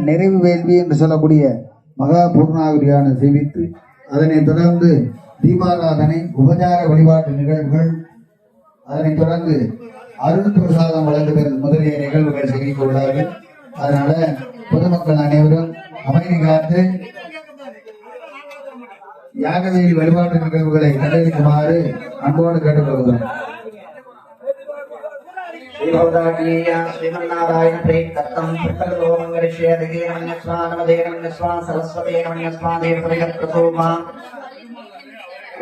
நிறைவு வேள்வி என்று சொல்லக்கூடிய மகா பூர்ணாகுதியான சேவித்து அதனைத் தொடர்ந்து தீபாராதனை உபச்சார வழிபாட்டு நிகழ்வுகள் அதனைத் தொடர்ந்து அருள் பிரசாதம் வழங்குதல் முதலிய நிகழ்வுகள் செய்து உள்ளார்கள். அதனால பொதுமக்கள் அனைவரும் அமைதி காத்து யாகவேலி வழிபாட்டு நிகழ்வுகளை கண்டறிக்குமாறு அன்போடு கேட்டுக்கொள்கிறோம். श्रीमन्नारायण प्रेतत्तं प्रकटोमङ्गलश्रेयदेवन्यस्वानमदेवन्यस्वा सरस्वतेनमन्यस्वादेवप्रयत्प्रसोमा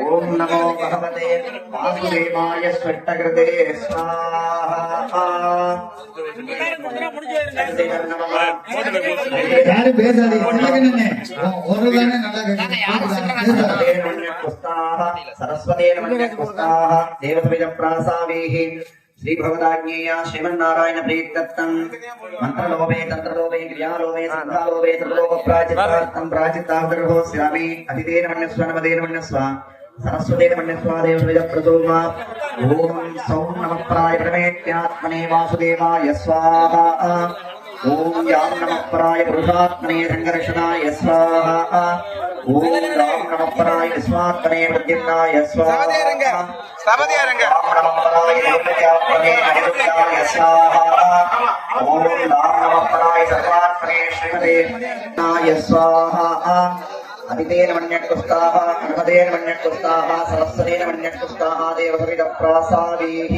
ॐ नमो भगवते वासुदेवाय स्वेट्टकृते स्वाहा। யாரும் பேசாதீங்க, सरस्वतेनमन्यस्वाः देवप्रजप्रासावेः श्री भगवदाज्ञेया श्रीमन्नारायण प्रेतत्तं मंत्रलोभे तंत्रलोभे क्रियालोभे संध्यालोभे त्रिलोक प्राचितार्थं प्राचितार्थर्भोस्यामि अतितेन मन्यस्व नमदेन मन्यस्व सरस्वतेन मन्यस्व देवप्रजप्रसोमा ओम सौं नमः प्राय प्रमेत्यात्मने वासुदेवाय स्वाहा। ओम यां नमः प्राय पुरुषात्मने संघर्षणाय स्वाहा। ओम राम नमः प्राय विश्वात्मने प्रद्युम्नाय स्वाहा। ओम राम नमः प्राय सर्वात्मने श्रीमते नाय स्वाहा। अदितेन मन्यक्तुस्ताः हनुमतेन मन्यक्तुस्ताः सरस्वतेन मन्यक्तुस्ताः देवसविदप्रासादेः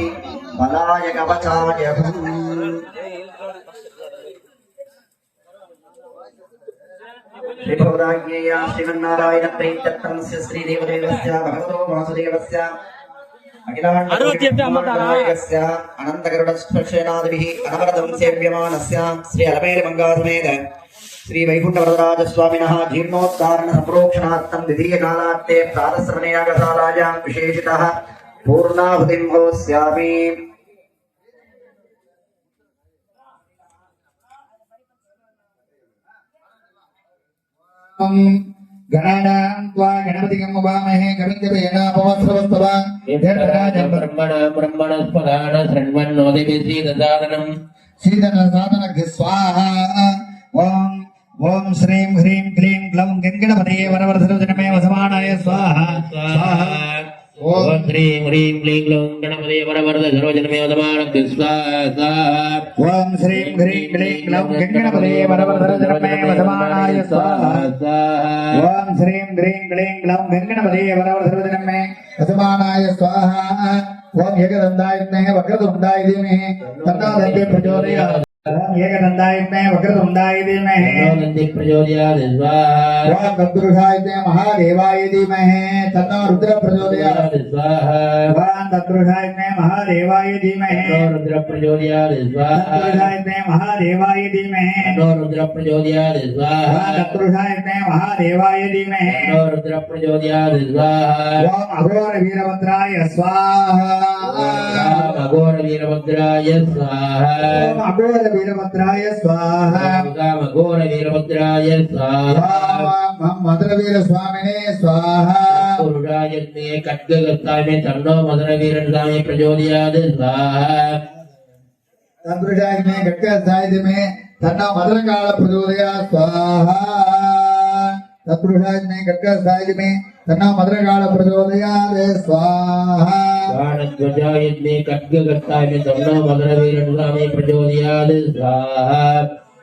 बलाय कवचाय श्री भगवदाज्ञेया श्रीमन्नारायण प्रेतत्तं श्री देवदेवस्य भगवतो वासुदेवस्य अखिलाण्डस्य अनन्तगरुडस्पर्शेनादिभिः अनवरतं सेव्यमानस्य श्री अलमेलमङ्गासमेत श्री वैकुण्ठवरदराजस्वामिनः जीर्णोद्धारण संप्रोक्षणार्थं द्वितीयकालार्थे प्रातःश्रवणयागशालायां विशेषतः पूर्णाहुतिं होस्यामि। गणानां त्वा गणपतिं उपामहे कविञ्जपेनापवस्त्रवस्तवान् ब्रह्मणस्पदान शृण्वन्नोदिभिः शीतनसाधनः स्वाहा। ओम श्रीं ह्रीं क्लीं ग्लौं गणपतये वरवरसर्वजनमे वसमानाय स्वाहा स्वाहा। ओम श्रीं ह्रीं क्लीं ग्लौं गणपतये वरवरसर्वजनमे वसमानाय स्वाहा। ओम श्रीं ह्रीं क्लीं ग्लौं गणपतये वरवरसर्वजनमे वसमानाय स्वाहा। ओम श्रीं ह्रीं क्लीं ग्लौं गणपतये वरवरसर्वजनमे वसमानाय स्वाहा। ओम एकदन्ताय विद्महे वक्रतुण्डाय धीमहि तन्नो दन्ति प्रचोदयात्। ओम एकदन्ताय विद्महे वक्रतुण्डाय धीमहि तन्नो प्रचोदयात्। ओम तत्पुरुषाय महादेवाय धीमहि तन्नो रुद्र प्रचोदयात्। ओम तत्पुरुषाय महादेवाय धीमहि तन्नो रुद्र प्रचोदयात्। तत्पुरुषाय महादेवाय धीमहि तन्नो रुद्र प्रचोदयात्। ओम तत्पुरुषाय महादेवाय धीमहि तन्नो रुद्र प्रचोदयात्। ओम अघोर वीरभद्राय स्वाहा। अघोर वीरभद्राय स्वाहा। ओम अघोर वीरभद्राय स्वाहा। अघोर वीरभद्राय स्वाहा। ओम मधुरवीर स्वामिने स्वाहा। पुरुषायज्ञे खड्गगस्तामे तन्नो मधुरवीरं स्वामी प्रचोदयात्। स्वाहा। तत्पुरुषाय खड्गगस्तामे तन्नो मधुरकाल प्रचोदयात्। स्वाहा। तत्पुरुषाय खड्गगस्तामे तन्नो मधुरकाल प्रचोदयात्। स्वाहा। बाणध्वजायज्ञे खड्गगस्तामे तन्नो मधुरवीरं स्वामी प्रचोदयात्। स्वाहा।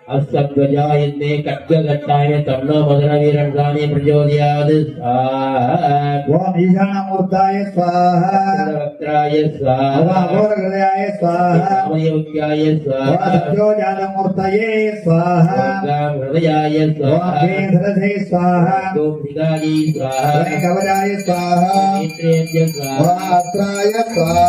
अश्वध्वजायज्ञे खड्गगस्तामे तन्नो मधुरवीरं स्वामी प्रचोदयात्। स्वाहा। ओम ईशानमूर्ताय स्वाहा। वक्त्राय स्वाहा। अघोरहृदयाय स्वाहा। रामयोग्याय स्वाहा। सत्योजातमूर्तये स्वाहा। हृदयाय स्वाहा। वेधरसे स्वाहा। गोमृगाय स्वाहा। कवचाय स्वाहा। नेत्रेभ्य स्वाहा। अत्राय स्वाहा।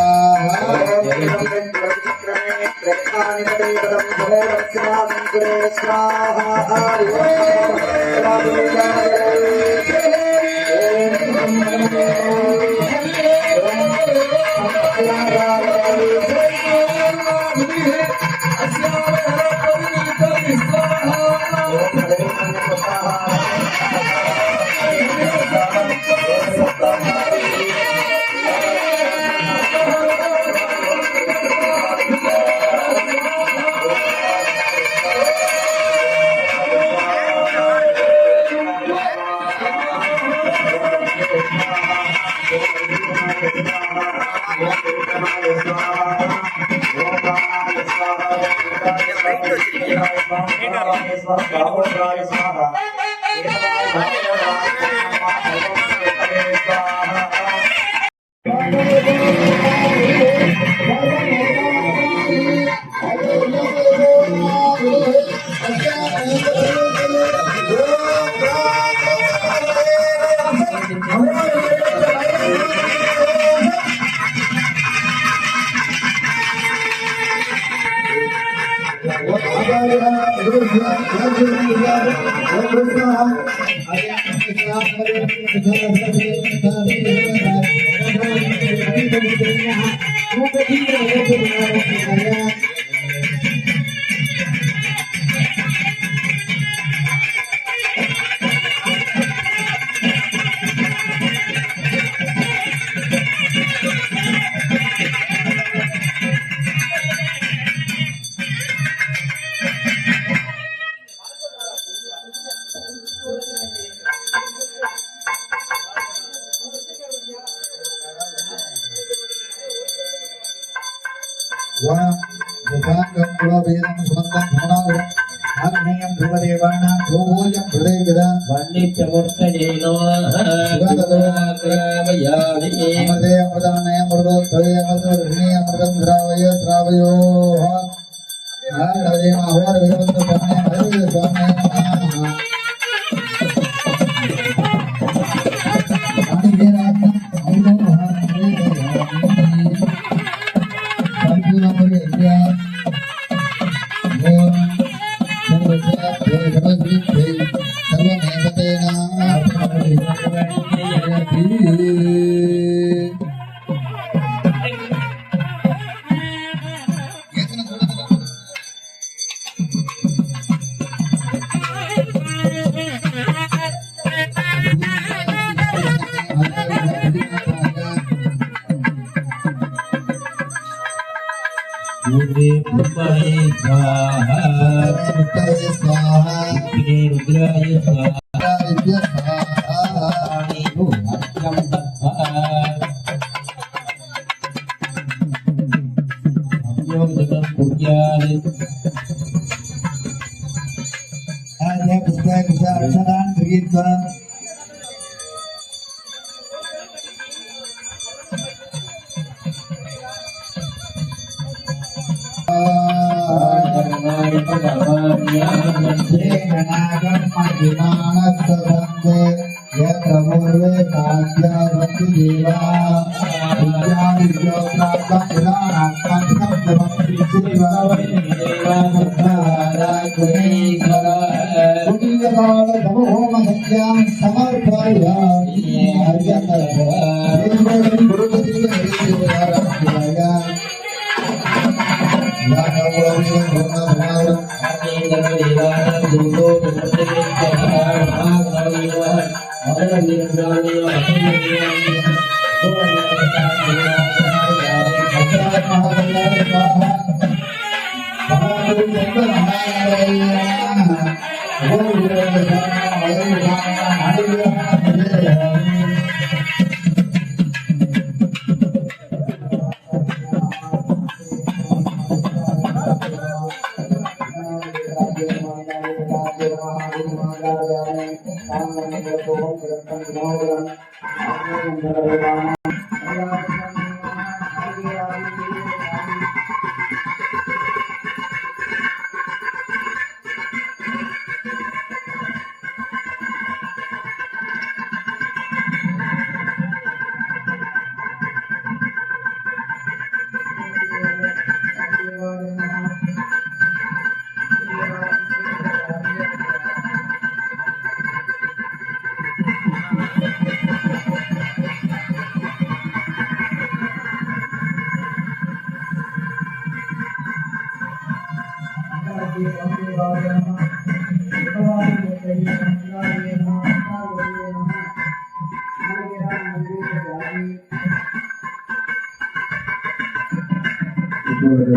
இப்பொழுது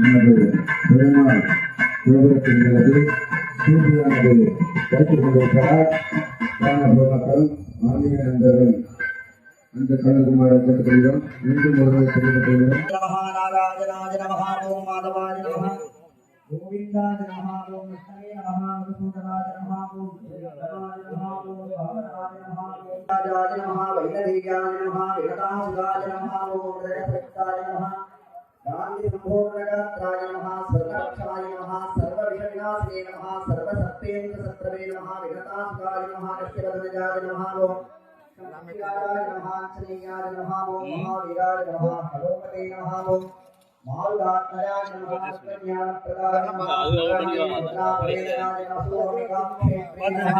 நமது பெருமாள் கோபுரத்தினது சூழ்நிலையானது கிடைத்துக் கொண்டிருக்கிறார். பொதுமக்கள் ஆன்மீக நண்பர்கள் அந்த கணக்குமார சட்டத்திலும் மீண்டும் ஒருவரை தெரிந்து கொள்கிறோம். நமஹ நாராயணாய நமஹ ஓம் மாதவாய நமஹ கோவிந்தாய நமஹ ஓம் விஷ்ணவே நமஹ மதுசூதனாய நமஹ ஓம் ஸ்ரீராமாய நமஹ ஓம் பாவனாய நமஹ ஓம் ராஜாய நமஹ வைணதேயாய நமஹ விகடாசுதாய நமஹ ஓம் ரஜபக்தாய நமஹ காந்தி சம்போதனகாத்ராய நமஹ சர்வரக்ஷாய நமஹ சர்வவிஷவிநாசினே நமஹ சர்வசர்ப்பேந்திர சத்ரவே நமஹ விகடாசுதாய நமஹ கஷ்யவதனஜாய நமஹ ஓம் நம்பிராய நமஹ அஞ்சனேயாய நமஹ ஓம் மகாவீராய நமஹ ஹலோபதே நமஹ ஓம் மாருதாத்மஜாய நமஹ கல்யாணப்ரதாய நமஹ ருத்ராபதேயாய நமஹ ஓம் நமஹ